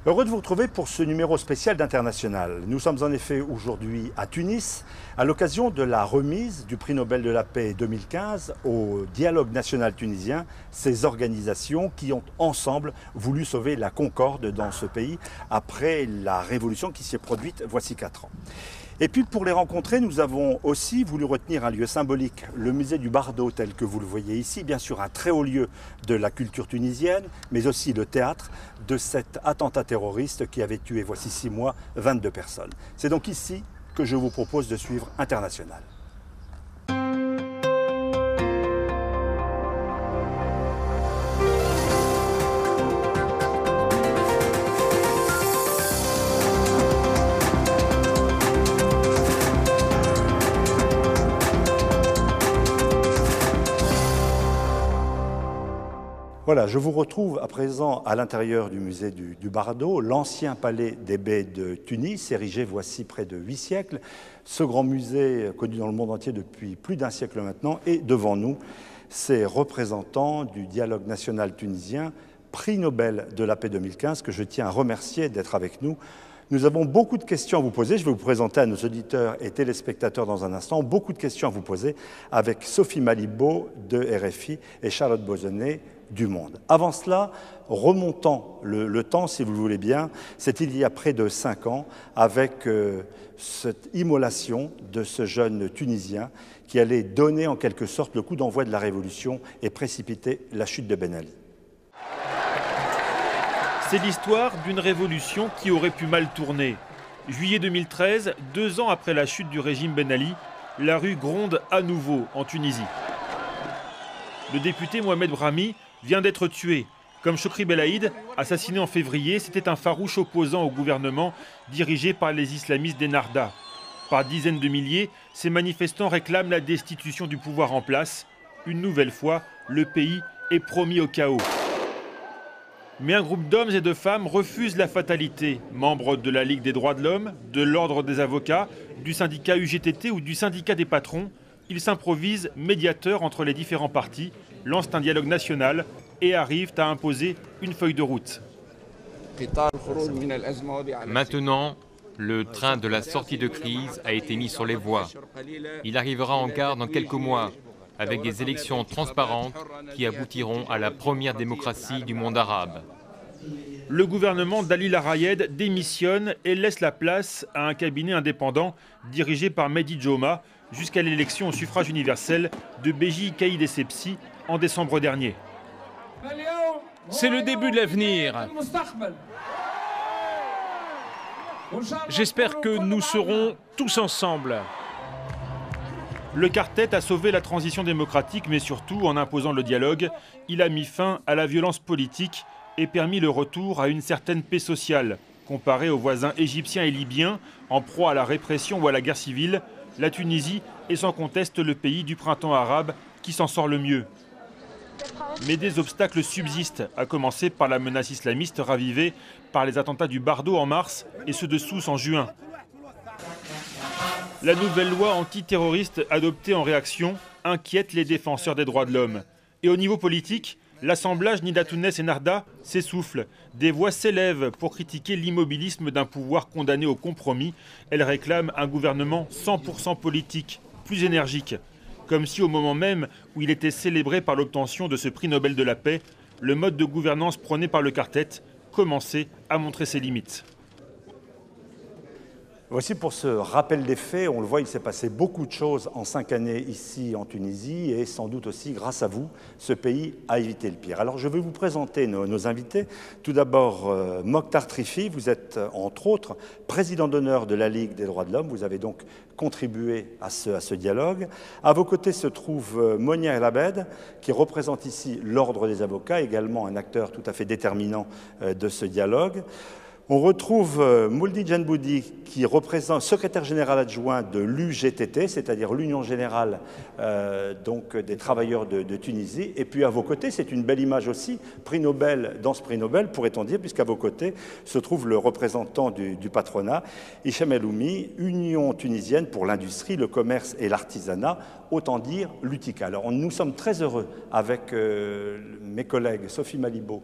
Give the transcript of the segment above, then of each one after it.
Heureux de vous retrouver pour ce numéro spécial d'International. Nous sommes en effet aujourd'hui à Tunis, à l'occasion de la remise du prix Nobel de la paix 2015 au Dialogue national tunisien, ces organisations qui ont ensemble voulu sauver la concorde dans ce pays après la révolution qui s'est produite voici 4 ans. Et puis pour les rencontrer, nous avons aussi voulu retenir un lieu symbolique, le musée du Bardo tel que vous le voyez ici, bien sûr un très haut lieu de la culture tunisienne, mais aussi le théâtre de cet attentat terroriste qui avait tué voici 6 mois 22 personnes. C'est donc ici que je vous propose de suivre International. Voilà, je vous retrouve à présent à l'intérieur du musée du Bardo, l'ancien palais des bey de Tunis, érigé voici près de 8 siècles. Ce grand musée connu dans le monde entier depuis plus d'un siècle maintenant, et devant nous, ces représentants du dialogue national tunisien, prix Nobel de la paix 2015, que je tiens à remercier d'être avec nous. Nous avons beaucoup de questions à vous poser. Je vais vous présenter à nos auditeurs et téléspectateurs dans un instant. Beaucoup de questions à vous poser avec Sophie Malibaud de RFI et Charlotte Bozonnet du Monde. Avant cela, remontons le temps, si vous le voulez bien. C'est il y a près de 5 ans, avec cette immolation de ce jeune Tunisien qui allait donner en quelque sorte le coup d'envoi de la révolution et précipiter la chute de Ben Ali. C'est l'histoire d'une révolution qui aurait pu mal tourner. Juillet 2013, 2 ans après la chute du régime Ben Ali, la rue gronde à nouveau en Tunisie. Le député Mohamed Brahmi vient d'être tué. Comme Chokri Belaïd, assassiné en février, c'était un farouche opposant au gouvernement dirigé par les islamistes d'Ennahda. Par dizaines de milliers, ces manifestants réclament la destitution du pouvoir en place. Une nouvelle fois, le pays est promis au chaos. Mais un groupe d'hommes et de femmes refuse la fatalité. Membres de la Ligue des droits de l'homme, de l'Ordre des avocats, du syndicat UGTT ou du syndicat des patrons, ils s'improvisent médiateurs entre les différents partis, lancent un dialogue national et arrivent à imposer une feuille de route. Maintenant, le train de la sortie de crise a été mis sur les voies. Il arrivera en gare dans quelques mois, avec des élections transparentes qui aboutiront à la première démocratie du monde arabe. Le gouvernement d'Ali Larayed démissionne et laisse la place à un cabinet indépendant dirigé par Mehdi Djouma jusqu'à l'élection au suffrage universel de Beji Caïd Essebsi en décembre dernier. C'est le début de l'avenir. J'espère que nous serons tous ensemble. Le quartet a sauvé la transition démocratique, mais surtout, en imposant le dialogue, il a mis fin à la violence politique et permis le retour à une certaine paix sociale. Comparé aux voisins égyptiens et libyens, en proie à la répression ou à la guerre civile, la Tunisie est sans conteste le pays du printemps arabe qui s'en sort le mieux. Mais des obstacles subsistent, à commencer par la menace islamiste ravivée par les attentats du Bardo en mars et ceux de Sousse en juin. La nouvelle loi antiterroriste adoptée en réaction inquiète les défenseurs des droits de l'homme. Et au niveau politique, l'assemblage Nidatounès et Narda s'essouffle. Des voix s'élèvent pour critiquer l'immobilisme d'un pouvoir condamné au compromis. Elles réclament un gouvernement 100% politique, plus énergique. Comme si au moment même où il était célébré par l'obtention de ce prix Nobel de la paix, le mode de gouvernance prôné par le quartet commençait à montrer ses limites. Voici pour ce rappel des faits. On le voit, il s'est passé beaucoup de choses en 5 années ici en Tunisie et sans doute aussi grâce à vous, ce pays a évité le pire. Alors je vais vous présenter nos invités. Tout d'abord, Mokhtar Trifi, vous êtes entre autres président d'honneur de la Ligue des droits de l'homme. Vous avez donc contribué à ce dialogue. À vos côtés se trouve Monia El Abed, qui représente ici l'Ordre des avocats, également un acteur tout à fait déterminant de ce dialogue. On retrouve Mouldi Djenboudi, qui représente secrétaire général adjoint de l'UGTT, c'est-à-dire l'Union générale donc des travailleurs de Tunisie. Et puis à vos côtés, c'est une belle image aussi, prix Nobel dans ce prix Nobel, pourrait-on dire, puisqu'à vos côtés se trouve le représentant du patronat, Hicham Eloumi, Union tunisienne pour l'industrie, le commerce et l'artisanat, autant dire l'UTICA. Alors nous sommes très heureux avec mes collègues Sophie Malibaud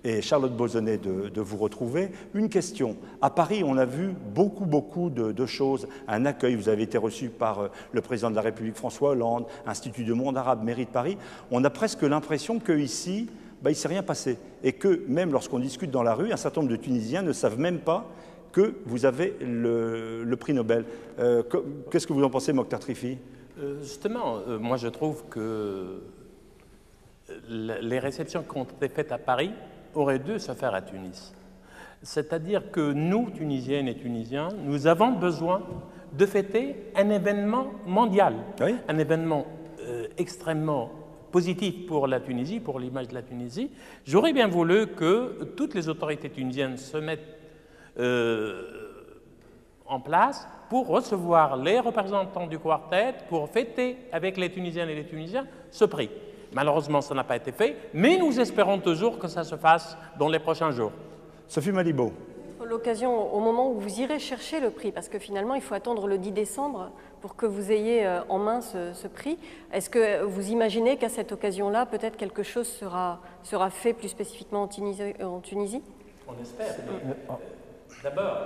et Charlotte Bauzonnet de vous retrouver. Une question. À Paris, on a vu beaucoup de choses. Un accueil, vous avez été reçu par le président de la République François Hollande, Institut du monde arabe, mairie de Paris. On a presque l'impression qu'ici, il ne s'est rien passé. Et que même lorsqu'on discute dans la rue, un certain nombre de Tunisiens ne savent même pas que vous avez le prix Nobel. Qu'est-ce que vous en pensez, Mokhtar Trifi? Justement, moi je trouve que les réceptions qui ont été faites à Paris auraient dû se faire à Tunis. C'est-à-dire que nous, Tunisiennes et Tunisiens, nous avons besoin de fêter un événement mondial, oui, un événement extrêmement positif pour la Tunisie, pour l'image de la Tunisie. J'aurais bien voulu que toutes les autorités tunisiennes se mettent en place pour recevoir les représentants du quartet, pour fêter avec les Tunisiennes et les Tunisiens ce prix. Malheureusement, ça n'a pas été fait, mais nous espérons toujours que ça se fasse dans les prochains jours. Sophie Malibaud. L'occasion au moment où vous irez chercher le prix, parce que finalement, il faut attendre le 10 décembre pour que vous ayez en main ce prix. Est-ce que vous imaginez qu'à cette occasion-là, peut-être quelque chose sera fait plus spécifiquement en Tunisie? On espère. D'abord,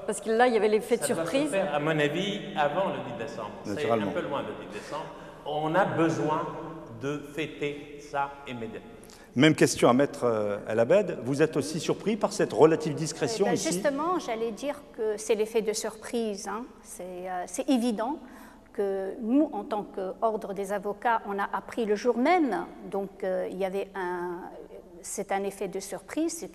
parce que là, il y avait l'effet de surprise. Ça va se faire, à mon avis, avant le 10 décembre. C'est un peu loin le 10 décembre. On a besoin de fêter ça immédiatement. Même question à Maître El Abed. Vous êtes aussi surpris par cette relative discrétion ici? Justement, j'allais dire que c'est l'effet de surprise. Hein. C'est évident que nous, en tant qu'ordre des avocats, on a appris le jour même. Donc, il y avait c'est un effet de surprise,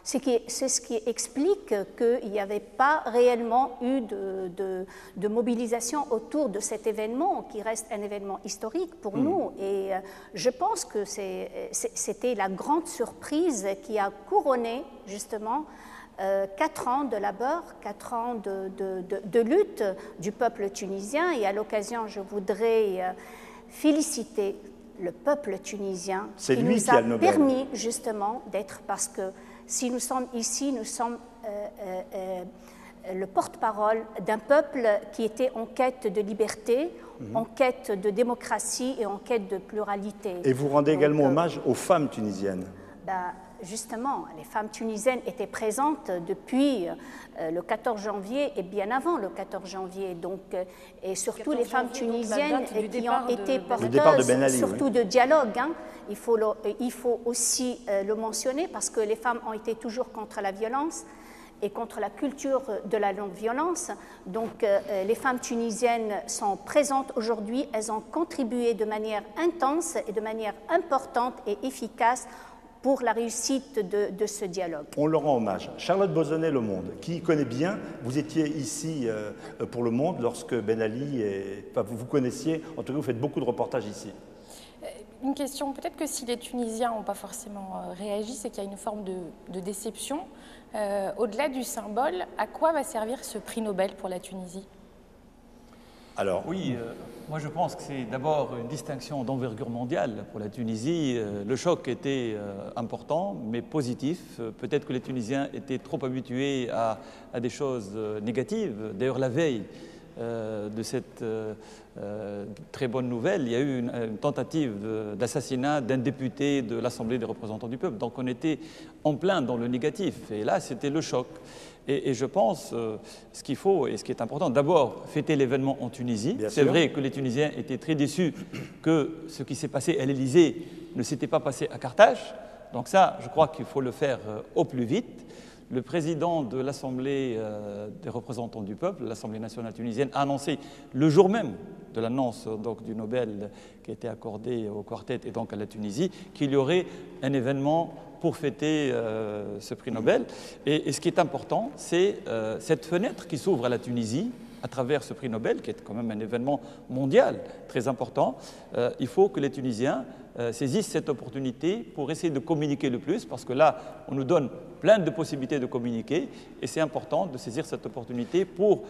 c'est ce qui explique qu'il n'y avait pas réellement eu de mobilisation autour de cet événement, qui reste un événement historique pour nous. Et je pense que c'était la grande surprise qui a couronné justement 4 ans de labeur, 4 ans de lutte du peuple tunisien. Et à l'occasion, je voudrais féliciter le peuple tunisien qui nous a permis justement d'être, parce que si nous sommes ici, nous sommes le porte-parole d'un peuple qui était en quête de liberté, en quête de démocratie et en quête de pluralité. Et vous rendez également hommage aux femmes tunisiennes. Justement, les femmes tunisiennes étaient présentes depuis le 14 janvier et bien avant le 14 janvier. Donc, et surtout les femmes tunisiennes qui ont été porteuses surtout de dialogue. Hein. Il faut aussi le mentionner parce que les femmes ont été toujours contre la violence et contre la culture de la non-violence. Donc, les femmes tunisiennes sont présentes aujourd'hui. Elles ont contribué de manière intense et de manière importante et efficace pour la réussite de ce dialogue. On leur rend hommage. Charlotte Bauzonnet, Le Monde, qui connaît bien, vous étiez ici pour Le Monde lorsque Ben Ali, vous connaissiez, en tout cas vous faites beaucoup de reportages ici. Une question, peut-être que si les Tunisiens n'ont pas forcément réagi, c'est qu'il y a une forme de déception. Au-delà du symbole, à quoi va servir ce prix Nobel pour la Tunisie ? Alors, oui, moi je pense que c'est d'abord une distinction d'envergure mondiale pour la Tunisie. Le choc était important, mais positif. Peut-être que les Tunisiens étaient trop habitués à des choses négatives. D'ailleurs, la veille de cette très bonne nouvelle, il y a eu une tentative d'assassinat d'un député de l'Assemblée des représentants du peuple. Donc on était en plein dans le négatif. Et là, c'était le choc. Et je pense, ce qu'il faut et ce qui est important, d'abord, fêter l'événement en Tunisie. C'est vrai que les Tunisiens étaient très déçus que ce qui s'est passé à l'Élysée ne s'était pas passé à Carthage. Donc ça, je crois qu'il faut le faire au plus vite. Le président de l'Assemblée des représentants du peuple, l'Assemblée nationale tunisienne, a annoncé le jour même de l'annonce du Nobel qui a été accordé au quartet et donc à la Tunisie, qu'il y aurait un événement pour fêter ce prix Nobel. Et ce qui est important, c'est cette fenêtre qui s'ouvre à la Tunisie à travers ce prix Nobel, qui est quand même un événement mondial très important. Il faut que les Tunisiens saisissent cette opportunité pour essayer de communiquer le plus, parce que là, on nous donne plein de possibilités de communiquer, et c'est important de saisir cette opportunité pour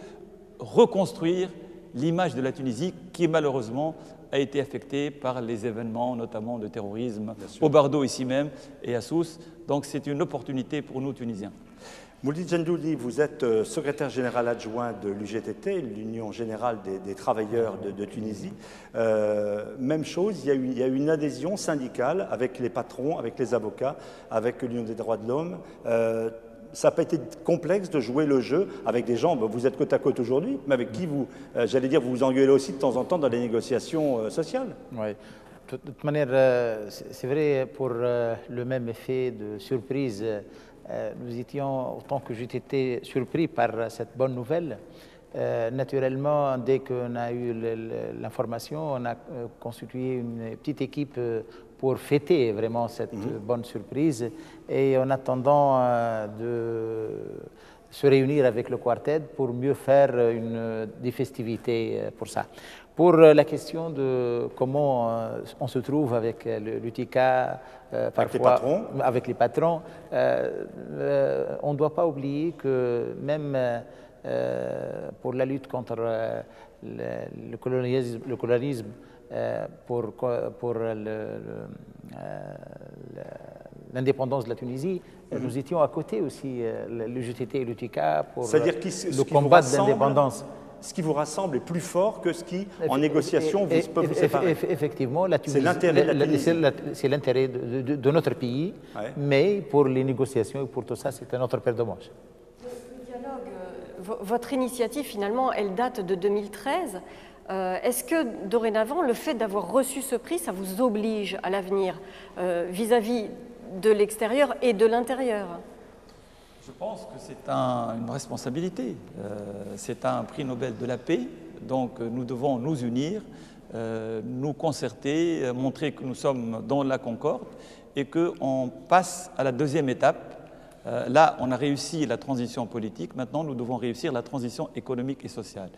reconstruire l'image de la Tunisie, qui est malheureusement a été affectée par les événements, notamment de terrorisme, au Bardo ici même et à Sousse. Donc c'est une opportunité pour nous, Tunisiens. Moulid Gendouli, vous êtes secrétaire général adjoint de l'UGTT, l'Union générale des travailleurs de Tunisie. Même chose, il y a eu une adhésion syndicale avec les patrons, avec les avocats, avec l'Union des droits de l'homme. Ça n'a pas été complexe de jouer le jeu avec des gens, vous êtes côte à côte aujourd'hui, mais avec qui vous, j'allais dire, vous vous engueulez aussi de temps en temps dans les négociations sociales. Oui. De toute manière, c'est vrai, pour le même effet de surprise, nous étions, autant que j'étais surpris par cette bonne nouvelle. Naturellement, dès qu'on a eu l'information, on a constitué une petite équipe pour fêter vraiment cette bonne surprise et en attendant de se réunir avec le quartet pour mieux faire des festivités pour ça. Pour la question de comment on se trouve avec l'UTK, parfois avec les patrons, on ne doit pas oublier que même pour la lutte contre le colonialisme, pour l'indépendance de la Tunisie, nous étions à côté aussi, l'UGTT et l'UTK, pour le combat de l'indépendance. Ce qui vous rassemble est plus fort que ce qui, en négociation, peut vous séparer. Effectivement, c'est l'intérêt de notre pays, mais pour les négociations et pour tout ça, c'est un autre paire de manches. Le dialogue, votre initiative, finalement, elle date de 2013. Est-ce que, dorénavant, le fait d'avoir reçu ce prix, ça vous oblige à l'avenir vis-à-vis de l'extérieur et de l'intérieur ? Je pense que c'est une responsabilité. C'est un prix Nobel de la paix, donc nous devons nous unir, nous concerter, montrer que nous sommes dans la concorde et qu'on passe à la deuxième étape. Là, on a réussi la transition politique, maintenant nous devons réussir la transition économique et sociale.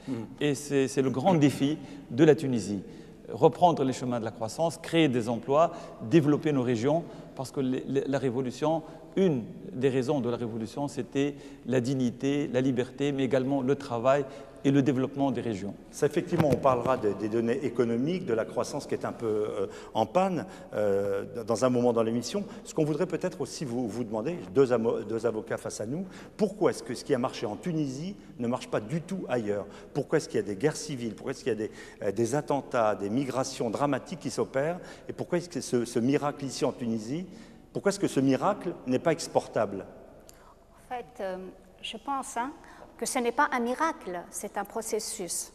Et c'est le grand défi de la Tunisie. Reprendre les chemins de la croissance, créer des emplois, développer nos régions, parce que la révolution, une des raisons de la révolution, c'était la dignité, la liberté, mais également le travail et le développement des régions. Ça, effectivement, on parlera des données économiques, de la croissance qui est un peu en panne dans un moment dans l'émission. Ce qu'on voudrait peut-être aussi vous demander, deux avocats face à nous, pourquoi est-ce que ce qui a marché en Tunisie ne marche pas du tout ailleurs? Pourquoi est-ce qu'il y a des guerres civiles? Pourquoi est-ce qu'il y a des attentats, des migrations dramatiques qui s'opèrent? Et pourquoi est-ce que ce miracle ici en Tunisie, pourquoi est-ce que ce miracle n'est pas exportable? En fait, je pense que ce n'est pas un miracle, c'est un processus.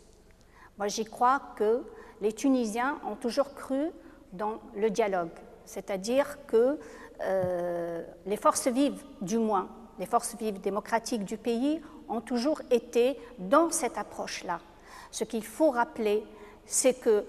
Moi, j'y crois que les Tunisiens ont toujours cru dans le dialogue, c'est-à-dire que les forces vives, du moins, les forces vives démocratiques du pays ont toujours été dans cette approche-là. Ce qu'il faut rappeler, c'est que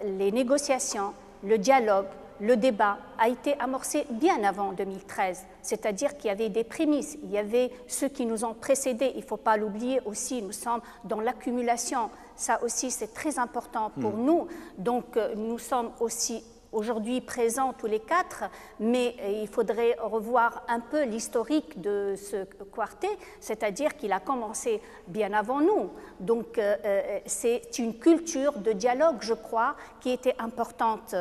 les négociations, le dialogue, le débat a été amorcé bien avant 2013, c'est-à-dire qu'il y avait des prémices, il y avait ceux qui nous ont précédés, il ne faut pas l'oublier aussi, nous sommes dans l'accumulation, ça aussi c'est très important pour nous, donc nous sommes aussi aujourd'hui présents tous les quatre, mais il faudrait revoir un peu l'historique de ce quartet, c'est-à-dire qu'il a commencé bien avant nous. Donc c'est une culture de dialogue, je crois, qui était importante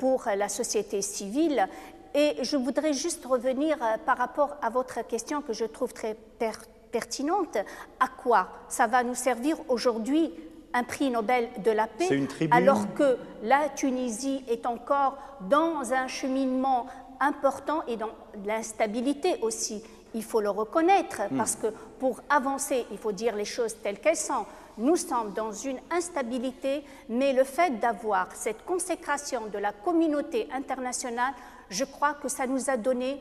pour la société civile. Et je voudrais juste revenir par rapport à votre question que je trouve très pertinente. À quoi ça va nous servir aujourd'hui un prix Nobel de la paix, alors que la Tunisie est encore dans un cheminement important et dans l'instabilité aussi. Il faut le reconnaître, parce que pour avancer, il faut dire les choses telles qu'elles sont. Nous sommes dans une instabilité, mais le fait d'avoir cette consécration de la communauté internationale, je crois que ça nous a donné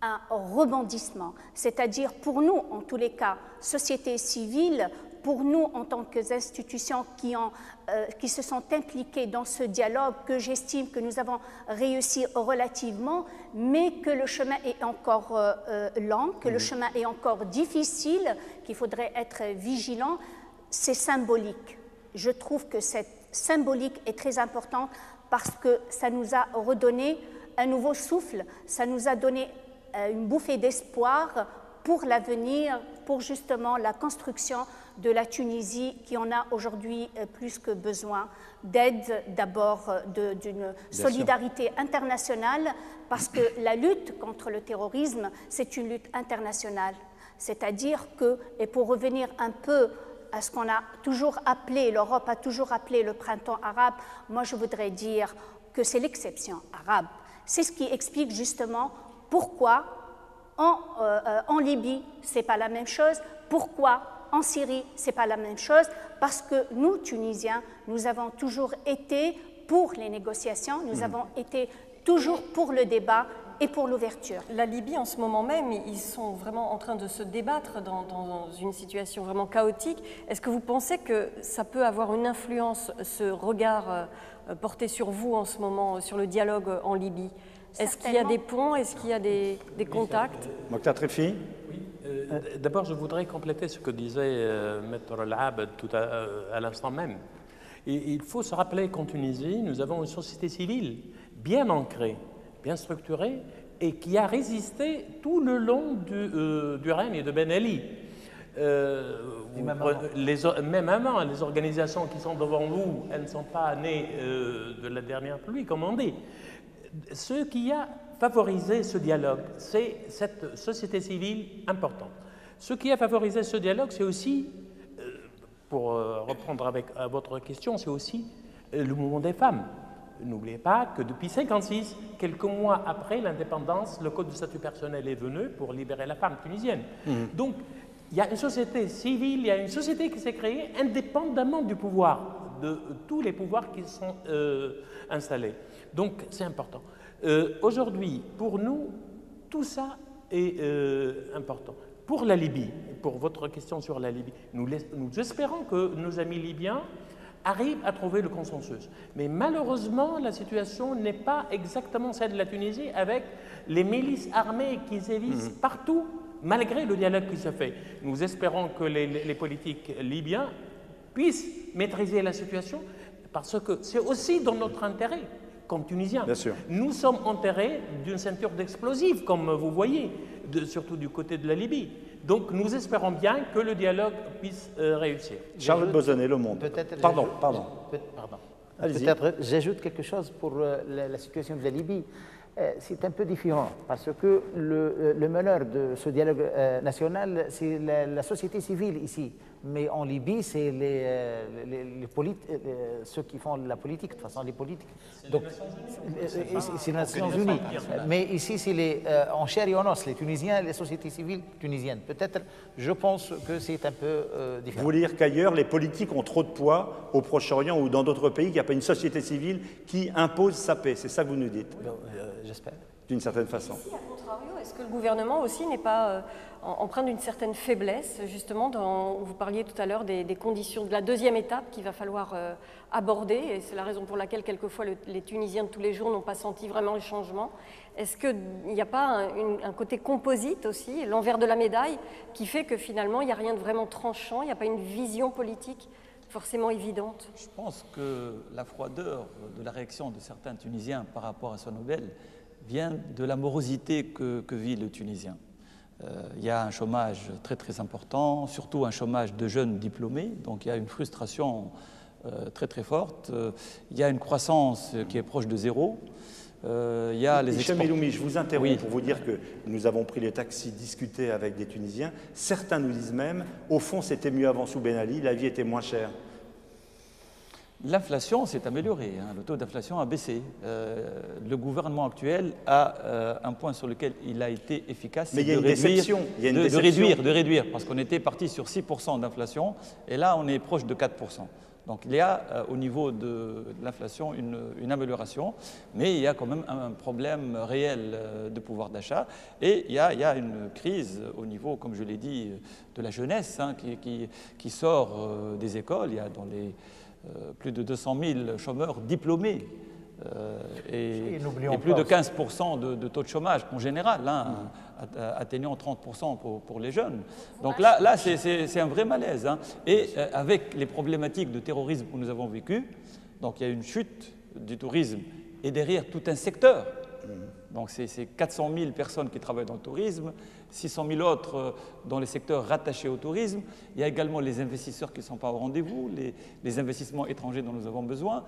un rebondissement. C'est-à-dire pour nous, en tous les cas, société civile, pour nous, en tant qu'institutions qui se sont impliquées dans ce dialogue, que j'estime que nous avons réussi relativement, mais que le chemin est encore lent, que le chemin est encore difficile, qu'il faudrait être vigilant, c'est symbolique. Je trouve que cette symbolique est très importante parce que ça nous a redonné un nouveau souffle, ça nous a donné une bouffée d'espoir pour l'avenir, pour justement la construction de la Tunisie qui en a aujourd'hui plus que besoin d'aide, d'abord d'une solidarité internationale, parce que la lutte contre le terrorisme, c'est une lutte internationale. C'est-à-dire que, et pour revenir un peu à ce qu'on a toujours appelé, l'Europe a toujours appelé le printemps arabe, moi je voudrais dire que c'est l'exception arabe. C'est ce qui explique justement pourquoi en Libye, ce n'est pas la même chose, pourquoi en Syrie, ce n'est pas la même chose, parce que nous, Tunisiens, nous avons toujours été pour les négociations, nous avons été toujours pour le débat et pour l'ouverture. La Libye, en ce moment même, ils sont vraiment en train de se débattre dans une situation vraiment chaotique. Est-ce que vous pensez que ça peut avoir une influence, ce regard porté sur vous en ce moment, sur le dialogue en Libye? Est-ce qu'il y a des ponts? Est-ce qu'il y a des contacts? Mokhtar Trifi. Oui. D'abord, je voudrais compléter ce que disait Maître Al-Abd tout à l'instant même. Et il faut se rappeler qu'en Tunisie, nous avons une société civile bien ancrée, bien structurée, et qui a résisté tout le long du règne de Ben Ali. Même avant, les organisations qui sont devant vous, elles ne sont pas nées de la dernière pluie, comme on dit. Ce qui a favorisé ce dialogue, c'est cette société civile importante. Ce qui a favorisé ce dialogue, c'est aussi, pour reprendre à votre question, c'est aussi le mouvement des femmes. N'oubliez pas que depuis 1956, quelques mois après l'indépendance, le Code de statut personnel est venu pour libérer la femme tunisienne. Donc, il y a une société civile, il y a une société qui s'est créée indépendamment du pouvoir, de tous les pouvoirs qui sont installés. Donc, c'est important. Aujourd'hui, pour nous, tout ça est important. Pour la Libye, pour votre question sur la Libye, nous espérons que nos amis libyens arrivent à trouver le consensus. Mais malheureusement, la situation n'est pas exactement celle de la Tunisie, avec les milices armées qui sévissent partout, malgré le dialogue qui se fait. Nous espérons que les politiques libyens puissent maîtriser la situation, parce que c'est aussi dans notre intérêt, comme Tunisiens. Bien sûr. Nous sommes enterrés d'une ceinture d'explosifs, comme vous voyez, surtout du côté de la Libye. Donc nous espérons bien que le dialogue puisse réussir. Charlotte Bozonnet, Le Monde. Pardon. Peut-être j'ajoute quelque chose pour la situation de la Libye. C'est un peu différent parce que le meneur de ce dialogue national, c'est la société civile ici. Mais en Libye, c'est ceux qui font la politique, de toute façon, les politiques. Donc, c'est les Nations Unies. Mais ici, c'est en chair et en os, les Tunisiens, les sociétés civiles tunisiennes. Peut-être, je pense que c'est un peu différent. Vous voulez dire qu'ailleurs, les politiques ont trop de poids au Proche-Orient ou dans d'autres pays, qu'il n'y a pas une société civile qui impose sa paix. C'est ça que vous nous dites? J'espère. D'une certaine façon. Ici, à contrario, est-ce que le gouvernement aussi n'est pas empreint d'une certaine faiblesse, justement, vous parliez tout à l'heure des conditions de la deuxième étape qu'il va falloir aborder, et c'est la raison pour laquelle, quelquefois, les Tunisiens de tous les jours n'ont pas senti vraiment le changement. Est-ce qu'il n'y a pas un côté composite aussi, l'envers de la médaille, qui fait que finalement, il n'y a rien de vraiment tranchant, il n'y a pas une vision politique forcément évidente? Je pense que la froideur de la réaction de certains Tunisiens par rapport à ce Nobel vient de la morosité que vit le Tunisien. Il y a un chômage très très important, surtout un chômage de jeunes diplômés, donc il y a une frustration très très forte. Il y a une croissance qui est proche de zéro. Il y a les Hicham Eloumi, je vous interromps pour vous dire que nous avons pris les taxis, discuté avec des Tunisiens. Certains nous disent même, au fond, c'était mieux avant sous Ben Ali, la vie était moins chère. L'inflation s'est améliorée, le taux d'inflation a baissé. Le gouvernement actuel a un point sur lequel il a été efficace, mais il y a une déception. De réduire, parce qu'on était parti sur 6% d'inflation, et là on est proche de 4%. Donc il y a au niveau de l'inflation une amélioration, mais il y a quand même un problème réel de pouvoir d'achat, et il y a une crise au niveau, comme je l'ai dit, de la jeunesse qui sort des écoles. Il y a dans les plus de 200 000 chômeurs diplômés et plus de 15% de taux de chômage en général, atteignant 30% pour les jeunes. Donc là c'est un vrai malaise. Et avec les problématiques de terrorisme que nous avons vécues, donc il y a une chute du tourisme et derrière tout un secteur. Donc c'est 400 000 personnes qui travaillent dans le tourisme, 600 000 autres dans les secteurs rattachés au tourisme. Il y a également les investisseurs qui ne sont pas au rendez-vous, les investissements étrangers dont nous avons besoin.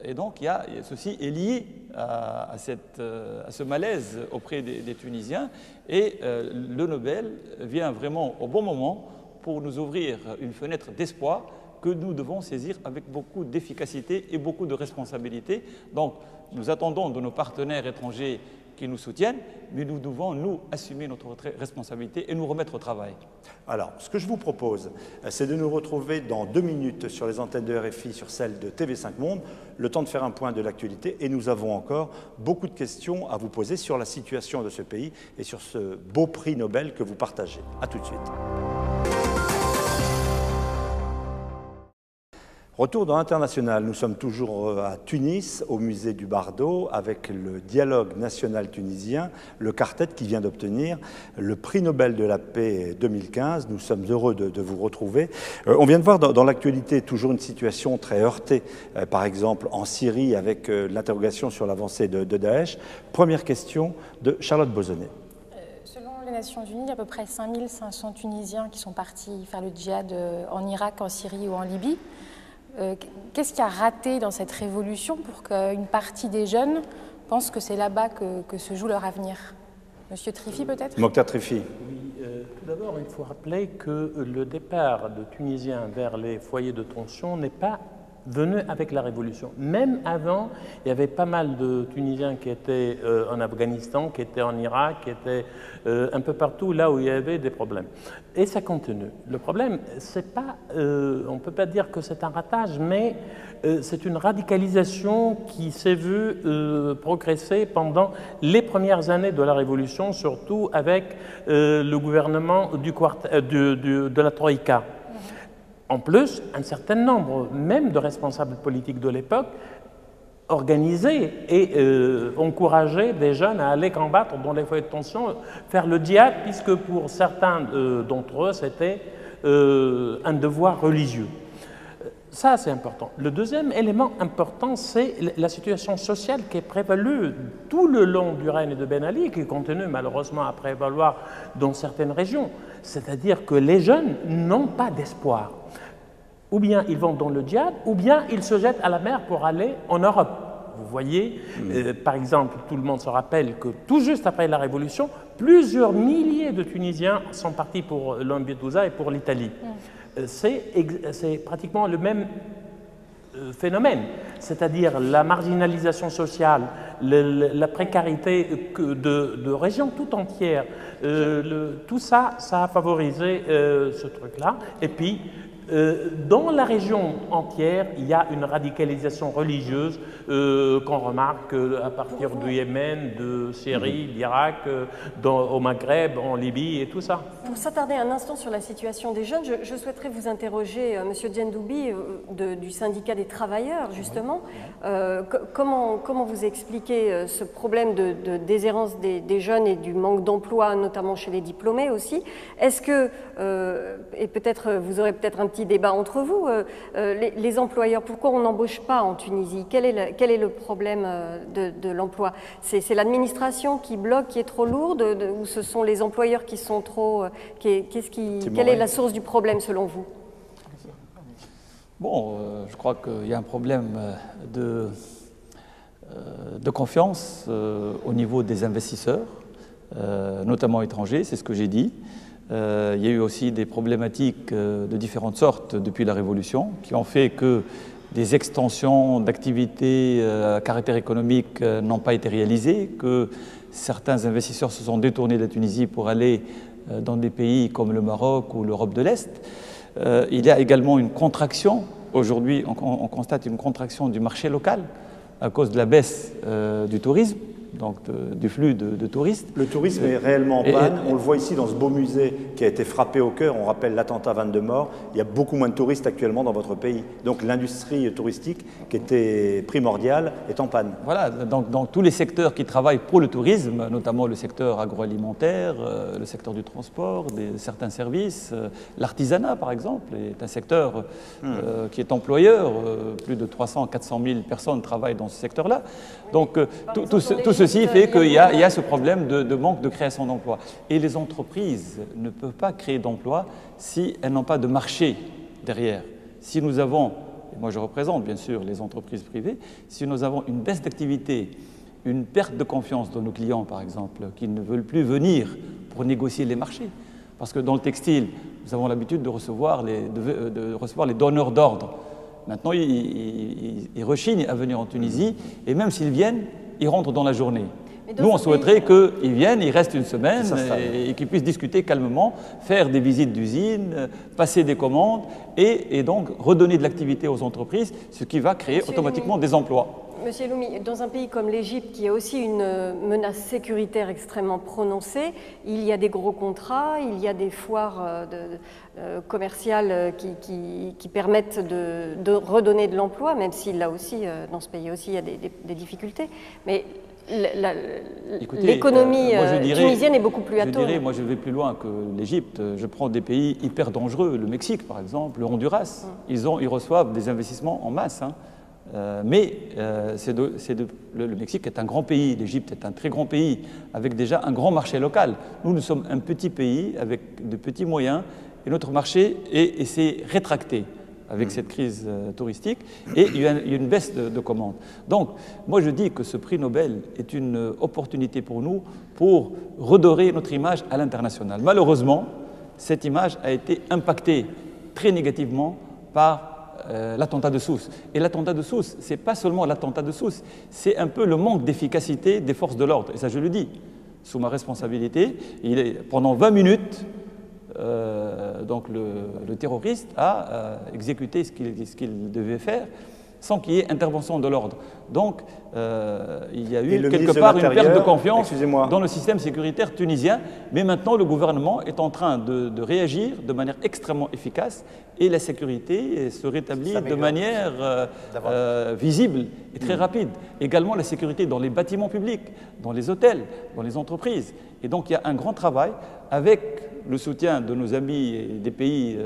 Et donc, ceci est lié à ce malaise auprès des Tunisiens. Et le Nobel vient vraiment au bon moment pour nous ouvrir une fenêtre d'espoir que nous devons saisir avec beaucoup d'efficacité et beaucoup de responsabilité. Donc, nous attendons de nos partenaires étrangers qui nous soutiennent, mais nous devons, nous, assumer notre responsabilité et nous remettre au travail. Alors, ce que je vous propose, c'est de nous retrouver dans 2 minutes sur les antennes de RFI, sur celles de TV5 Monde, le temps de faire un point de l'actualité, et nous avons encore beaucoup de questions à vous poser sur la situation de ce pays et sur ce beau prix Nobel que vous partagez. À tout de suite. Retour dans l'International, nous sommes toujours à Tunis, au musée du Bardo, avec le Dialogue national tunisien, le quartet qui vient d'obtenir le prix Nobel de la paix 2015. Nous sommes heureux de vous retrouver. On vient de voir dans l'actualité toujours une situation très heurtée, par exemple en Syrie avec l'interrogation sur l'avancée de Daesh. Première question de Charlotte Bozonnet. Selon les Nations Unies, il y a à peu près 5500 Tunisiens qui sont partis faire le djihad en Irak, en Syrie ou en Libye. Qu'est-ce qui a raté dans cette révolution pour qu'une partie des jeunes pense que c'est là-bas que se joue leur avenir? Monsieur Triffi, peut-être? Mokhtar Triffi. Oui, tout d'abord, il faut rappeler que le départ de Tunisiens vers les foyers de tension n'est pas venu avec la révolution. Même avant, il y avait pas mal de Tunisiens qui étaient en Afghanistan, qui étaient en Irak, qui étaient un peu partout là où il y avait des problèmes. Et ça continue. Le problème, c'est pas, on ne peut pas dire que c'est un ratage, mais c'est une radicalisation qui s'est vue progresser pendant les premières années de la Révolution, surtout avec le gouvernement de la Troïka. En plus, un certain nombre même de responsables politiques de l'époque organisaient et encourageaient des jeunes à aller combattre dans les foyers de tension, faire le djihad, puisque pour certains d'entre eux, c'était un devoir religieux. Ça, c'est important. Le deuxième élément important, c'est la situation sociale qui est prévalue tout le long du règne de Ben Ali, qui continue malheureusement à prévaloir dans certaines régions. C'est-à-dire que les jeunes n'ont pas d'espoir. Ou bien ils vont dans le djihad, ou bien ils se jettent à la mer pour aller en Europe. Vous voyez, par exemple, tout le monde se rappelle que tout juste après la Révolution, plusieurs milliers de Tunisiens sont partis pour Lampedusa et pour l'Italie. C'est pratiquement le même phénomène, c'est-à-dire la marginalisation sociale, la précarité de régions tout entières. Tout ça, ça a favorisé ce truc-là. Et puis, dans la région entière, il y a une radicalisation religieuse qu'on remarque à partir du Yémen, de Syrie, l'Irak, au Maghreb, en Libye et tout ça. Pour s'attarder un instant sur la situation des jeunes, je souhaiterais vous interroger, Monsieur Djendoubi, du syndicat des travailleurs, justement. Comment vous expliquez ce problème de déshérence des jeunes et du manque d'emploi, notamment chez les diplômés aussi? Est-ce que, et peut-être vous aurez peut-être un petit débat entre vous, les employeurs, pourquoi on n'embauche pas en Tunisie? Quel est le problème de l'emploi? C'est l'administration qui bloque, qui est trop lourde, ou ce sont les employeurs qui sont trop... quelle est la source du problème selon vous? Bon, je crois qu'il y a un problème de confiance au niveau des investisseurs, notamment étrangers, c'est ce que j'ai dit. Il y a eu aussi des problématiques de différentes sortes depuis la Révolution qui ont fait que des extensions d'activités à caractère économique n'ont pas été réalisées, que certains investisseurs se sont détournés de la Tunisie pour aller dans des pays comme le Maroc ou l'Europe de l'Est. Il y a également une contraction. Aujourd'hui, on constate une contraction du marché local à cause de la baisse du tourisme, donc du flux de touristes. Le tourisme est réellement en panne. On le voit ici dans ce beau musée qui a été frappé au cœur. On rappelle l'attentat, 22 morts. Il y a beaucoup moins de touristes actuellement dans votre pays. Donc l'industrie touristique, qui était primordiale, est en panne. Voilà, donc tous les secteurs qui travaillent pour le tourisme, notamment le secteur agroalimentaire, le secteur du transport, certains services, l'artisanat par exemple, est un secteur qui est employeur. Plus de 300 à 400 000 personnes travaillent dans ce secteur-là. Donc tout ceci ceci fait qu'il y a ce problème de manque de création d'emplois. Et les entreprises ne peuvent pas créer d'emplois si elles n'ont pas de marché derrière. Si nous avons, et moi je représente bien sûr les entreprises privées, si nous avons une baisse d'activité, une perte de confiance dans nos clients par exemple, qui ne veulent plus venir pour négocier les marchés, parce que dans le textile, nous avons l'habitude de recevoir les donneurs d'ordre. Maintenant, ils rechignent à venir en Tunisie, et même s'ils viennent, ils rentrent dans la journée. Nous, on souhaiterait qu'ils viennent, ils restent une semaine et qu'ils puissent discuter calmement, faire des visites d'usines, passer des commandes et donc redonner de l'activité aux entreprises, ce qui va créer automatiquement des emplois. Monsieur Elhoumi, dans un pays comme l'Égypte, qui a aussi une menace sécuritaire extrêmement prononcée, il y a des gros contrats, il y a des foires commerciales qui permettent de redonner de l'emploi, même si là aussi, dans ce pays aussi, il y a des difficultés. Mais l'économie tunisienne est beaucoup plus atone. Je dirais, moi je vais plus loin que l'Égypte. Je prends des pays hyper dangereux, le Mexique par exemple, le Honduras. Ils reçoivent des investissements en masse. Mais le Mexique est un grand pays, l'Égypte est un très grand pays, avec déjà un grand marché local. Nous sommes un petit pays avec de petits moyens et notre marché s'est rétracté avec cette crise touristique et il y a une baisse de commandes. Donc, moi je dis que ce prix Nobel est une opportunité pour nous pour redorer notre image à l'international. Malheureusement, cette image a été impactée très négativement par l'attentat de Sousse. Et l'attentat de Sousse, ce n'est pas seulement l'attentat de Sousse, c'est un peu le manque d'efficacité des forces de l'ordre. Et ça, je le dis, sous ma responsabilité. Pendant 20 minutes, donc le terroriste a exécuté ce qu'il devait faire sans qu'il y ait intervention de l'ordre. Donc, il y a eu quelque part une perte de confiance dans le système sécuritaire tunisien, mais maintenant le gouvernement est en train de réagir de manière extrêmement efficace et la sécurité se rétablit de manière visible et très rapide. Également la sécurité dans les bâtiments publics, dans les hôtels, dans les entreprises. Et donc il y a un grand travail avec le soutien de nos amis des pays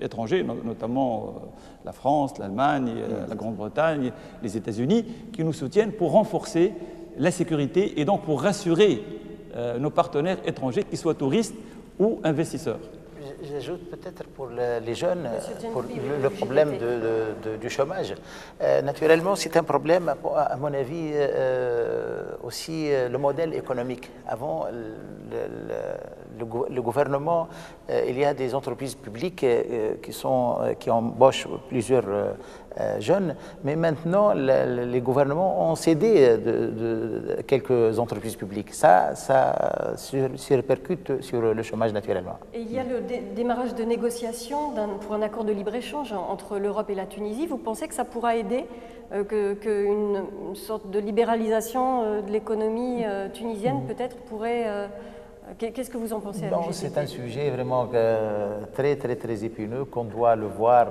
étrangers, notamment la France, l'Allemagne, la Grande-Bretagne, les États-Unis, qui nous soutiennent pour renforcer la sécurité et donc pour rassurer nos partenaires étrangers, qu'ils soient touristes ou investisseurs. J'ajoute peut-être pour les jeunes, pour le problème du chômage. Naturellement, c'est un problème, à mon avis, aussi le modèle économique. Avant, le gouvernement, il y a des entreprises publiques qui embauchent plusieurs jeunes, mais maintenant, les gouvernements ont cédé de quelques entreprises publiques. Ça se répercute sur le chômage naturellement. Et il y a le démarrage de négociations pour un accord de libre-échange entre l'Europe et la Tunisie. Vous pensez que ça pourra aider, qu'une sorte de libéralisation de l'économie tunisienne peut-être pourrait... Qu'est-ce que vous en pensez? Non, c'est un sujet vraiment très épineux qu'on doit le voir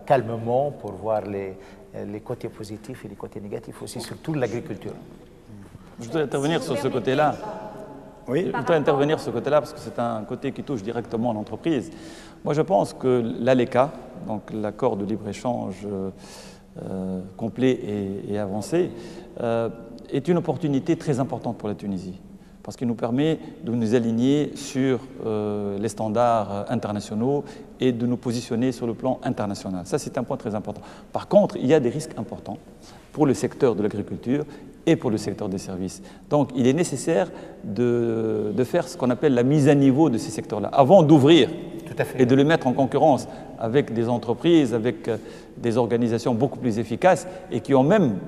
calmement pour voir les côtés positifs et les côtés négatifs aussi, surtout l'agriculture. Je voudrais intervenir sur ce côté-là. Oui, je voudrais intervenir sur ce côté-là parce que c'est un côté qui touche directement l'entreprise. Moi, je pense que l'ALECA, donc l'accord de libre-échange complet et avancé, est une opportunité très importante pour la Tunisie, parce qu'il nous permet de nous aligner sur les standards internationaux et de nous positionner sur le plan international. Ça, c'est un point très important. Par contre, il y a des risques importants pour le secteur de l'agriculture et pour le secteur des services. Donc, il est nécessaire de faire ce qu'on appelle la mise à niveau de ces secteurs-là, avant d'ouvrir et de les mettre en concurrence avec des entreprises, avec des organisations beaucoup plus efficaces et qui ont même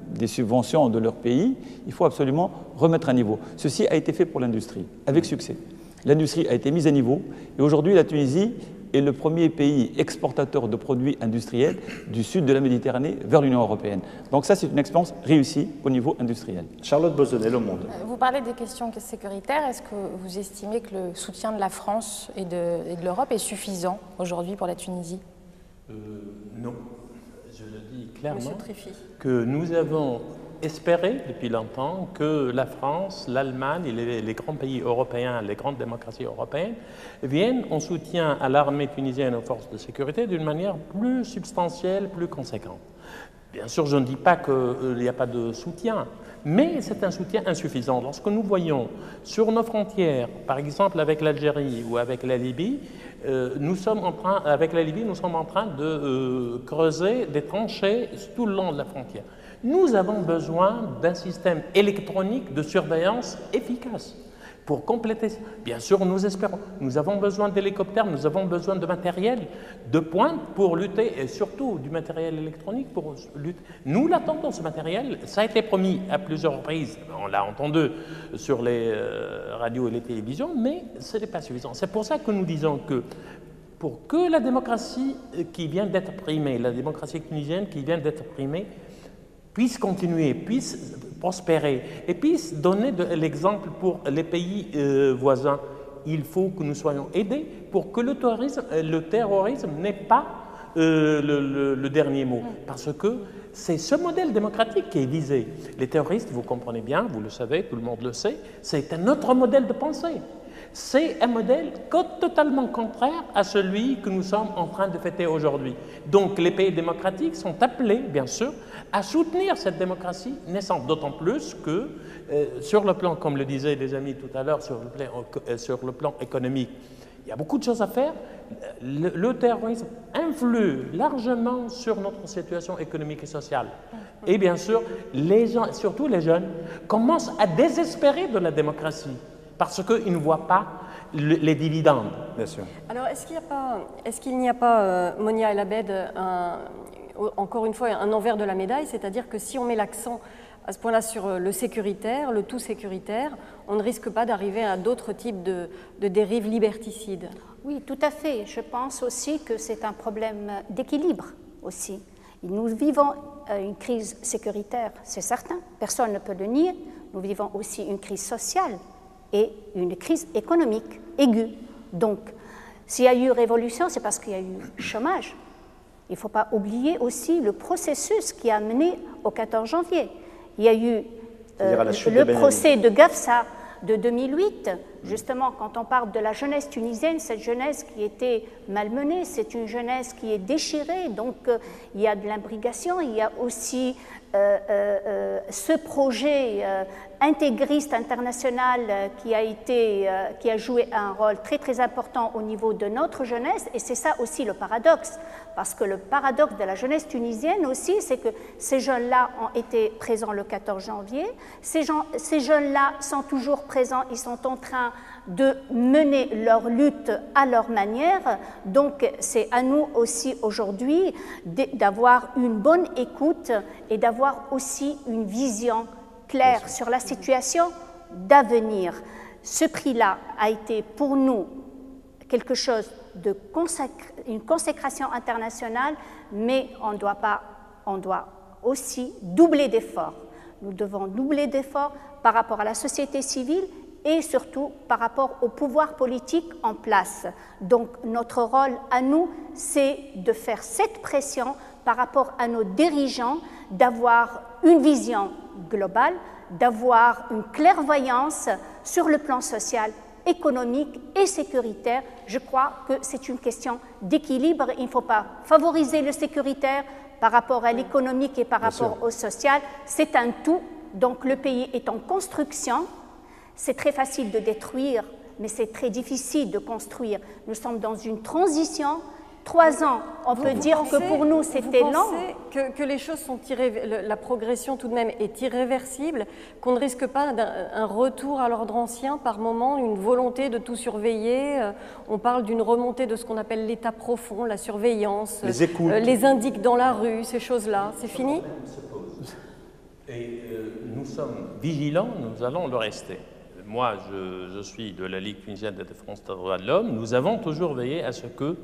des subventions de leur pays. Il faut absolument remettre à niveau. Ceci a été fait pour l'industrie, avec succès. L'industrie a été mise à niveau et aujourd'hui, la Tunisie est le premier pays exportateur de produits industriels du sud de la Méditerranée vers l'Union européenne. Donc ça, c'est une expérience réussie au niveau industriel. Charlotte Bozonnet, Le Monde. Vous parlez des questions sécuritaires. Est-ce que vous estimez que le soutien de la France et de l'Europe est suffisant aujourd'hui pour la Tunisie? Non. Je le dis clairement que nous avons espéré depuis longtemps que la France, l'Allemagne et les grands pays européens, les grandes démocraties européennes viennent en soutien à l'armée tunisienne et aux forces de sécurité d'une manière plus substantielle, plus conséquente. Bien sûr, je ne dis pas qu'il n'y a pas de soutien, Mais c'est un soutien insuffisant. Lorsque nous voyons sur nos frontières, par exemple avec l'Algérie ou avec la Libye, avec la Libye, nous sommes en train de creuser des tranchées tout le long de la frontière. Nous avons besoin d'un système électronique de surveillance efficace pour compléter. Bien sûr, nous espérons. Nous avons besoin d'hélicoptères, nous avons besoin de matériel de pointe pour lutter, et surtout du matériel électronique pour lutter. Nous l'attendons, ce matériel. Ça a été promis à plusieurs reprises. On l'a entendu sur les radios et les télévisions, mais ce n'est pas suffisant. C'est pour ça que nous disons que pour que la démocratie qui vient d'être primée, la démocratie tunisienne qui vient d'être primée, puisse continuer, puisse prospérer et puisse donner l'exemple pour les pays voisins. Il faut que nous soyons aidés pour que le terrorisme n'ait pas le dernier mot. Parce que c'est ce modèle démocratique qui est visé. Les terroristes, vous comprenez bien, vous le savez, tout le monde le sait, c'est un autre modèle de pensée. C'est un modèle totalement contraire à celui que nous sommes en train de fêter aujourd'hui. Donc les pays démocratiques sont appelés, bien sûr, à soutenir cette démocratie naissante, d'autant plus que sur le plan, comme le disaient les amis tout à l'heure, sur le plan économique, il y a beaucoup de choses à faire. Le terrorisme influe largement sur notre situation économique et sociale. Et bien sûr, les gens, surtout les jeunes, commencent à désespérer de la démocratie parce qu'ils ne voient pas les dividendes. Bien sûr. Alors, est-ce qu'il n'y a pas, Monia El Abed, encore une fois, un envers de la médaille, c'est-à-dire que si on met l'accent à ce point-là sur le sécuritaire, le tout sécuritaire, on ne risque pas d'arriver à d'autres types de dérives liberticides? Oui, tout à fait. Je pense aussi que c'est un problème d'équilibre aussi. Nous vivons une crise sécuritaire, c'est certain, personne ne peut le nier. Nous vivons aussi une crise sociale et une crise économique aiguë. Donc, s'il y a eu révolution, c'est parce qu'il y a eu chômage. Il ne faut pas oublier aussi le processus qui a mené au 14 janvier. Il y a eu le procès de Gafsa de 2008. Justement, quand on parle de la jeunesse tunisienne, cette jeunesse qui était malmenée, c'est une jeunesse qui est déchirée, donc il y a de l'imbrication, il y a aussi ce projet intégriste international qui a joué un rôle très très important au niveau de notre jeunesse, et c'est ça aussi le paradoxe, parce que le paradoxe de la jeunesse tunisienne aussi, c'est que ces jeunes-là ont été présents le 14 janvier, ces jeunes-là sont toujours présents, ils sont en train de mener leur lutte à leur manière, donc c'est à nous aussi aujourd'hui d'avoir une bonne écoute et d'avoir aussi une vision claire sur la situation d'avenir. Ce prix-là a été pour nous quelque chose de une consécration internationale, mais on doit aussi doubler d'efforts. Nous devons doubler d'efforts par rapport à la société civile et surtout par rapport au pouvoir politique en place. Donc notre rôle à nous, c'est de faire cette pression par rapport à nos dirigeants, d'avoir une vision globale, d'avoir une clairvoyance sur le plan social, économique et sécuritaire. Je crois que c'est une question d'équilibre. Il ne faut pas favoriser le sécuritaire par rapport à l'économique et par rapport au social. C'est un tout. Donc le pays est en construction. C'est très facile de détruire, mais c'est très difficile de construire. Nous sommes dans une transition. 3 ans, on peut dire que pour nous c'était long. Vous pensez que les choses sont la progression tout de même est irréversible, qu'on ne risque pas un retour à l'ordre ancien par moment, une volonté de tout surveiller? On parle d'une remontée de ce qu'on appelle l'état profond, la surveillance, les écoutes, les indiques dans la rue, ces choses-là. C'est fini? Et nous sommes vigilants, nous allons le rester. Moi, je suis de la Ligue tunisienne de défense des droits de l'homme. Nous avons toujours veillé à ce que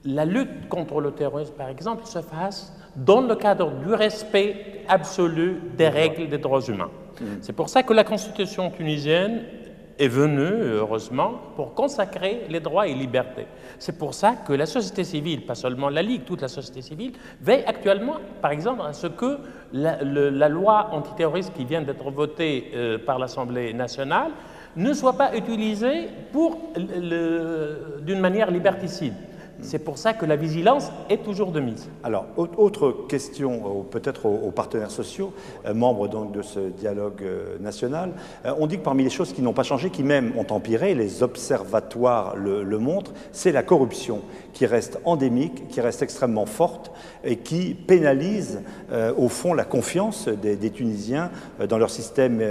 la lutte contre le terrorisme, par exemple, se fasse dans le cadre du respect absolu des règles des droits humains. C'est pour ça que la Constitution tunisienne est venue, heureusement, pour consacrer les droits et libertés. C'est pour ça que la société civile, pas seulement la Ligue, toute la société civile, veille actuellement, par exemple, à ce que la loi antiterroriste qui vient d'être votée par l'Assemblée nationale ne soit pas utilisée d'une manière liberticide. C'est pour ça que la vigilance est toujours de mise. Alors, autre question, peut-être aux partenaires sociaux, membres donc de ce dialogue national. On dit que parmi les choses qui n'ont pas changé, qui même ont empiré, les observatoires le montrent, c'est la corruption qui reste endémique, qui reste extrêmement forte et qui pénalise au fond la confiance des Tunisiens dans leur système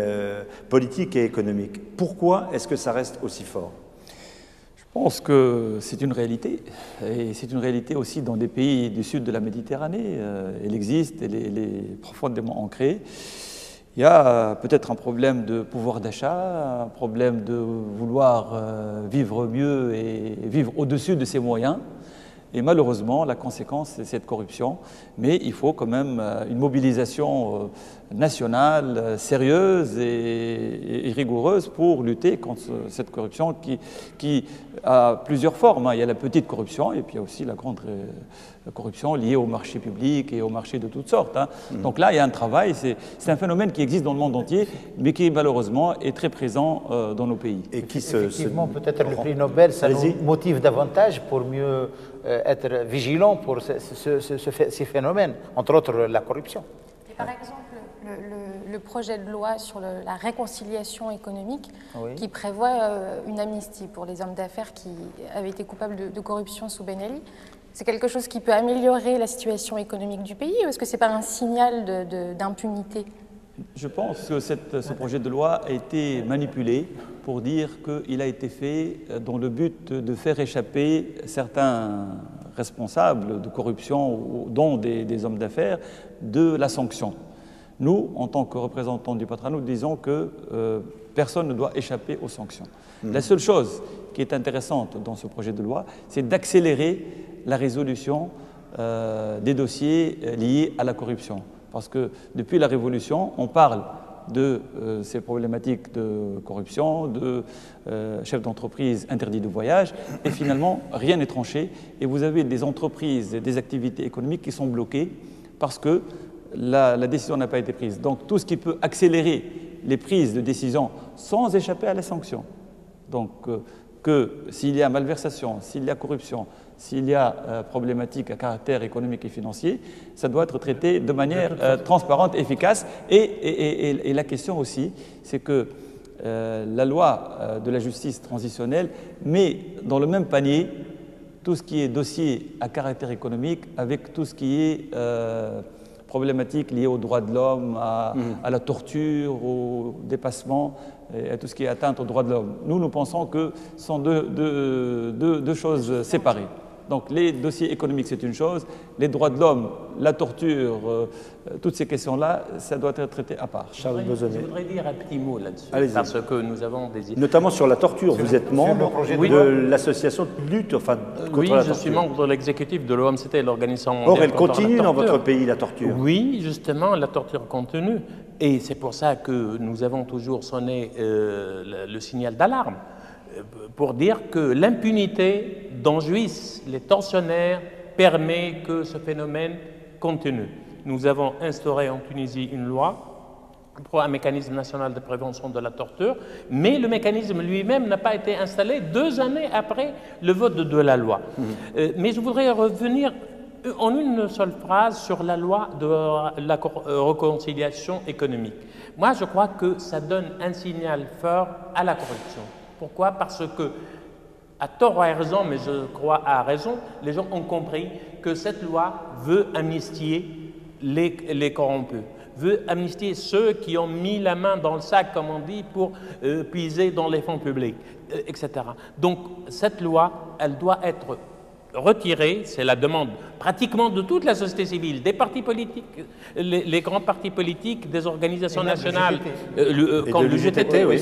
politique et économique. Pourquoi est-ce que ça reste aussi fort ? Je pense que c'est une réalité, et c'est une réalité aussi dans des pays du sud de la Méditerranée. Elle existe, elle est profondément ancrée. Il y a peut-être un problème de pouvoir d'achat, un problème de vouloir vivre mieux et vivre au-dessus de ses moyens. Et malheureusement, la conséquence, c'est cette corruption. Mais il faut quand même une mobilisation nationale, sérieuse et rigoureuse pour lutter contre cette corruption qui a plusieurs formes. Il y a la petite corruption et puis il y a aussi la grande corruption liée au marché public et au marché de toutes sortes. Donc là, il y a un travail. C'est un phénomène qui existe dans le monde entier, mais qui malheureusement est très présent dans nos pays. Et qui effectivement, peut-être le prix Nobel, ça nous motive davantage pour mieux être vigilant pour ces phénomènes, entre autres la corruption. Et par exemple, le projet de loi sur la réconciliation économique qui prévoit une amnistie pour les hommes d'affaires qui avaient été coupables de corruption sous Ben Ali, c'est quelque chose qui peut améliorer la situation économique du pays ou est-ce que ce n'est pas un signal d'impunité ? Je pense que ce projet de loi a été manipulé pour dire qu'il a été fait dans le but de faire échapper certains responsables de corruption, dont des hommes d'affaires, de la sanction. Nous, en tant que représentants du patronat, nous disons que personne ne doit échapper aux sanctions. La seule chose qui est intéressante dans ce projet de loi, c'est d'accélérer la résolution des dossiers liés à la corruption. Parce que depuis la Révolution, on parle de ces problématiques de corruption, de chefs d'entreprise interdits de voyage, et finalement, rien n'est tranché. Et vous avez des entreprises, des activités économiques qui sont bloquées parce que la décision n'a pas été prise. Donc tout ce qui peut accélérer les prises de décision sans échapper à la sanction. Donc que s'il y a malversation, s'il y a corruption, s'il y a problématique à caractère économique et financier, ça doit être traité de manière transparente, efficace. Et la question aussi, c'est que la loi de la justice transitionnelle met dans le même panier tout ce qui est dossier à caractère économique avec tout ce qui est problématiques liées aux droits de l'homme, à la torture, au dépassement et à tout ce qui est atteinte aux droits de l'homme. Nous pensons que ce sont deux choses séparées. Donc les dossiers économiques, c'est une chose, les droits de l'homme, la torture, toutes ces questions-là, ça doit être traité à part. Charles Besonnet. Je voudrais dire un petit mot là-dessus, parce que nous avons des... Notamment sur la torture, vous êtes membre de l'association de lutte contre la torture. Oui, je suis membre de l'exécutif de l'OMCT, l'Organisation mondiale contre la torture. Or, elle continue dans votre pays, la torture. Oui, justement, la torture continue. Et c'est pour ça que nous avons toujours sonné le signal d'alarme, pour dire que l'impunité dont jouissent les tortionnaires permet que ce phénomène continue. Nous avons instauré en Tunisie une loi pour un mécanisme national de prévention de la torture, mais le mécanisme lui-même n'a pas été installé 2 années après le vote de la loi. Mais je voudrais revenir en une seule phrase sur la loi de la réconciliation économique. Moi, je crois que ça donne un signal fort à la corruption. Pourquoi? Parce que, à tort ou à raison, mais je crois à raison, les gens ont compris que cette loi veut amnistier les corrompus, veut amnistier ceux qui ont mis la main dans le sac, comme on dit, pour puiser dans les fonds publics, etc. Donc, cette loi, elle doit être retirée, c'est la demande pratiquement de toute la société civile, des partis politiques, les grands partis politiques, des organisations nationales, comme le GTT. Oui.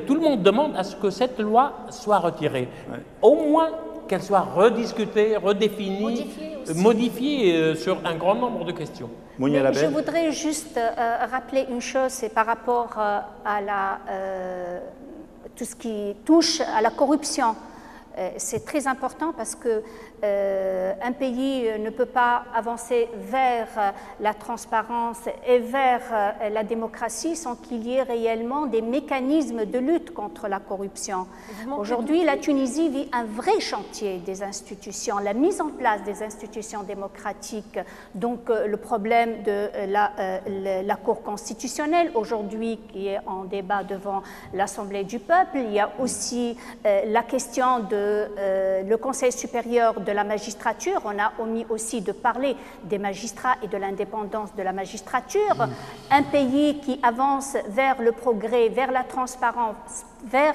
Tout le monde demande à ce que cette loi soit retirée. Ouais. Au moins qu'elle soit rediscutée, redéfinie, modifiée sur un grand nombre de questions. Je voudrais juste rappeler une chose, c'est par rapport à tout ce qui touche à la corruption. C'est très important parce que un pays ne peut pas avancer vers la transparence et vers la démocratie sans qu'il y ait réellement des mécanismes de lutte contre la corruption. Aujourd'hui, la Tunisie vit un vrai chantier des institutions, la mise en place des institutions démocratiques, donc le problème de la Cour constitutionnelle aujourd'hui qui est en débat devant l'Assemblée du peuple. Il y a aussi la question de le Conseil supérieur de la magistrature. On a omis aussi de parler des magistrats et de l'indépendance de la magistrature. Un pays qui avance vers le progrès, vers la transparence, vers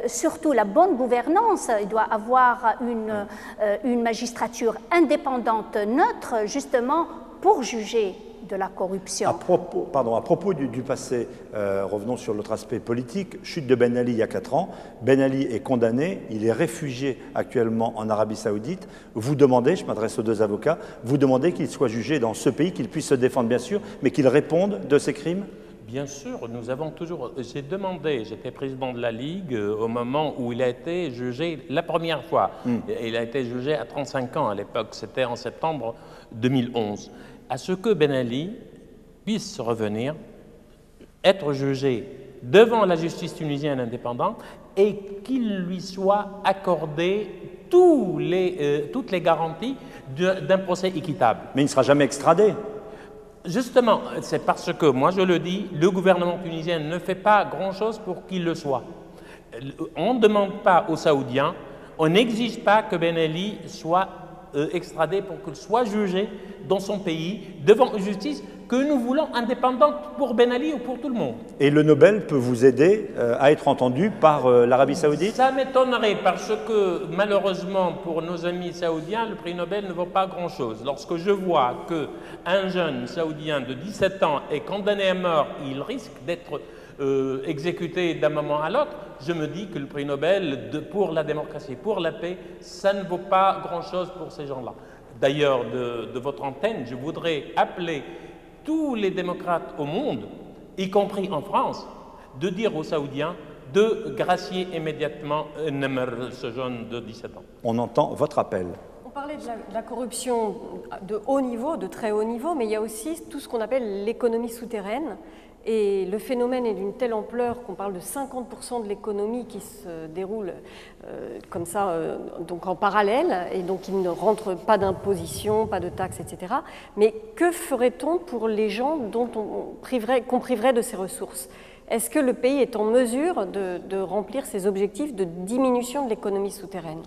surtout la bonne gouvernance, il doit avoir une magistrature indépendante, neutre, justement pour juger de la corruption. À propos du passé, revenons sur l'autre aspect politique. Chute de Ben Ali il y a 4 ans. Ben Ali est condamné, il est réfugié actuellement en Arabie Saoudite. Vous demandez, je m'adresse aux 2 avocats, vous demandez qu'il soit jugé dans ce pays, qu'il puisse se défendre bien sûr, mais qu'il réponde de ses crimes? Bien sûr, nous avons toujours... J'ai demandé, j'étais président de la Ligue au moment où il a été jugé la première fois. Il a été jugé à 35 ans à l'époque, c'était en septembre 2011. À ce que Ben Ali puisse revenir, être jugé devant la justice tunisienne indépendante et qu'il lui soit accordé toutes les garanties d'un procès équitable. Mais il ne sera jamais extradé. Justement, c'est parce que, moi je le dis, le gouvernement tunisien ne fait pas grand-chose pour qu'il le soit. On ne demande pas aux Saoudiens, on n'exige pas que Ben Ali soit extradé pour qu'il soit jugé dans son pays, devant une justice que nous voulons indépendante pour Ben Ali ou pour tout le monde. Et le Nobel peut vous aider à être entendu par l'Arabie Saoudite? Ça m'étonnerait parce que malheureusement pour nos amis saoudiens, le prix Nobel ne vaut pas grand-chose. Lorsque je vois qu'un jeune saoudien de 17 ans est condamné à mort, il risque d'être exécuté d'un moment à l'autre, je me dis que le prix Nobel pour la démocratie, pour la paix, ça ne vaut pas grand-chose pour ces gens-là. D'ailleurs, de votre antenne, je voudrais appeler tous les démocrates au monde, y compris en France, de dire aux Saoudiens de gracier immédiatement Nemr, ce jeune de 17 ans. On entend votre appel. On parlait de la corruption de haut niveau, de très haut niveau, mais il y a aussi tout ce qu'on appelle l'économie souterraine. Et le phénomène est d'une telle ampleur qu'on parle de 50% de l'économie qui se déroule comme ça, donc en parallèle, et donc il ne rentre pas d'imposition, pas de taxes, etc. Mais que ferait-on pour les gens qu'on priverait de ces ressources? Est-ce que le pays est en mesure de remplir ses objectifs de diminution de l'économie souterraine?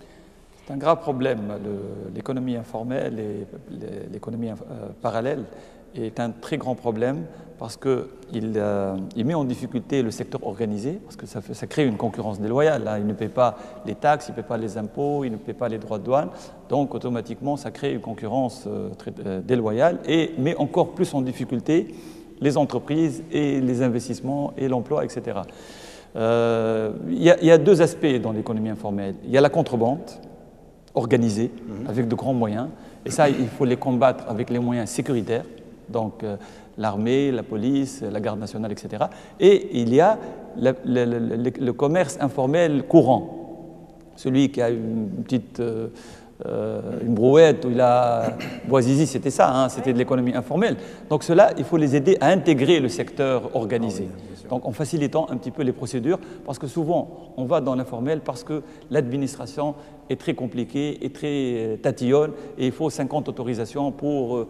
C'est un grave problème. L'économie informelle et l'économie parallèle est un très grand problème parce qu'il met en difficulté le secteur organisé, parce que ça crée une concurrence déloyale. Hein. Il ne paie pas les taxes, il ne paie pas les impôts, il ne paie pas les droits de douane, donc automatiquement ça crée une concurrence très déloyale et met encore plus en difficulté les entreprises et les investissements et l'emploi, etc. Il y a 2 aspects dans l'économie informelle. Il y a la contrebande organisée avec de grands moyens, et ça il faut les combattre avec les moyens sécuritaires, donc l'armée, la police, la garde nationale, etc. Et il y a le commerce informel courant, celui qui a une petite une brouette où il a Boisizi, c'était ça, hein, c'était de l'économie informelle. Donc cela, il faut les aider à intégrer le secteur organisé. Donc en facilitant un petit peu les procédures, parce que souvent on va dans l'informel parce que l'administration est très compliquée et très tatillonne et il faut 50 autorisations pour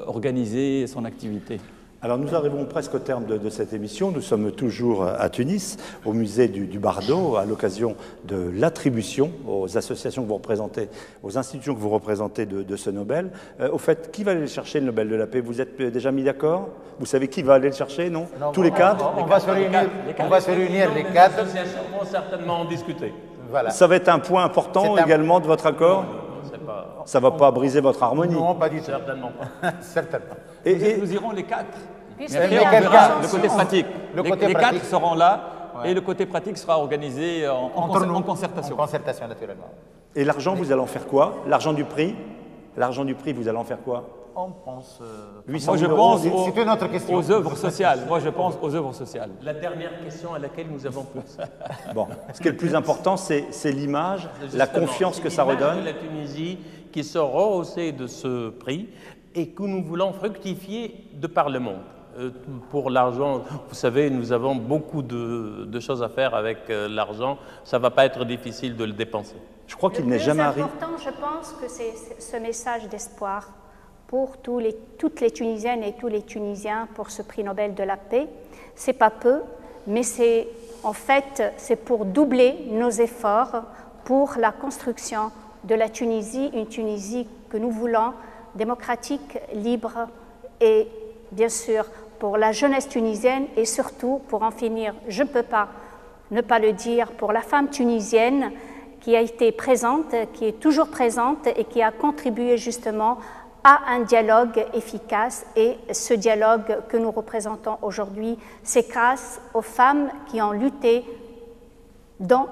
organiser son activité. Alors nous arrivons presque au terme de cette émission. Nous sommes toujours à Tunis, au musée du Bardo, à l'occasion de l'attribution aux associations que vous représentez, aux institutions que vous représentez de ce Nobel. Au fait, qui va aller chercher le Nobel de la paix? Vous êtes déjà mis d'accord? Vous savez qui va aller le chercher, non? Tous les 4? On va se réunir les 4. Les associations vont certainement en discuter. Voilà. Ça va être un point important également de votre accord? Ça ne va pas briser votre harmonie? Non, pas du tout. Certainement pas. Certainement. Et nous irons les 4. Mais après, on verra le côté pratique. Les 4 pratique. seront là, ouais. Et le côté pratique sera organisé en concertation. En concertation, naturellement. Et l'argent, vous allez en faire quoi? L'argent du prix, vous allez en faire quoi? on pense... moi, je pense c'est une autre question. aux œuvres sociales. Moi, je pense aux œuvres sociales. La dernière question à laquelle nous avons pensé. Bon, ce qui est le plus important, c'est l'image, la confiance que ça redonne. La Tunisie qui sort rehaussée de ce prix et que nous voulons fructifier de par le monde. Pour l'argent, vous savez, nous avons beaucoup de choses à faire avec l'argent. Ça ne va pas être difficile de le dépenser. Je crois qu'il n'est jamais arrivé. Le plus important, je pense que c'est ce message d'espoir pour toutes les Tunisiennes et tous les Tunisiens pour ce prix Nobel de la paix. C'est pas peu, mais c'est pour doubler nos efforts pour la construction de la Tunisie, une Tunisie que nous voulons démocratique, libre et bien sûr pour la jeunesse tunisienne et surtout pour en finir, je ne peux pas ne pas le dire, pour la femme tunisienne qui a été présente, qui est toujours présente et qui a contribué justement à un dialogue efficace. Et ce dialogue que nous représentons aujourd'hui, c'est grâce aux femmes qui ont lutté dans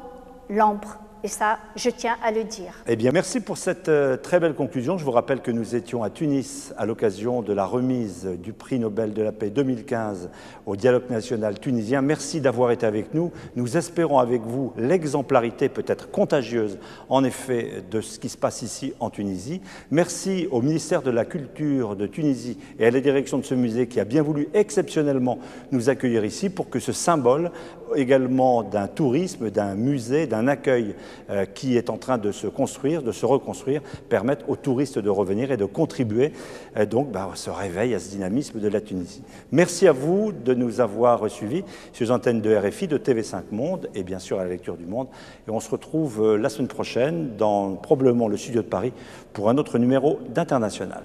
l'ombre. Et ça, je tiens à le dire. Eh bien, merci pour cette très belle conclusion. Je vous rappelle que nous étions à Tunis à l'occasion de la remise du prix Nobel de la paix 2015 au dialogue national tunisien. Merci d'avoir été avec nous. Nous espérons avec vous l'exemplarité peut-être contagieuse, en effet, de ce qui se passe ici en Tunisie. Merci au ministère de la Culture de Tunisie et à la direction de ce musée qui a bien voulu exceptionnellement nous accueillir ici pour que ce symbole également d'un tourisme, d'un musée, d'un accueil qui est en train de se construire, de se reconstruire, permettent aux touristes de revenir et de contribuer donc à ce réveil, à ce dynamisme de la Tunisie. Merci à vous de nous avoir suivis sur les antennes de RFI, de TV5 Monde et bien sûr à la lecture du Monde. Et on se retrouve la semaine prochaine dans probablement le studio de Paris pour un autre numéro d'International.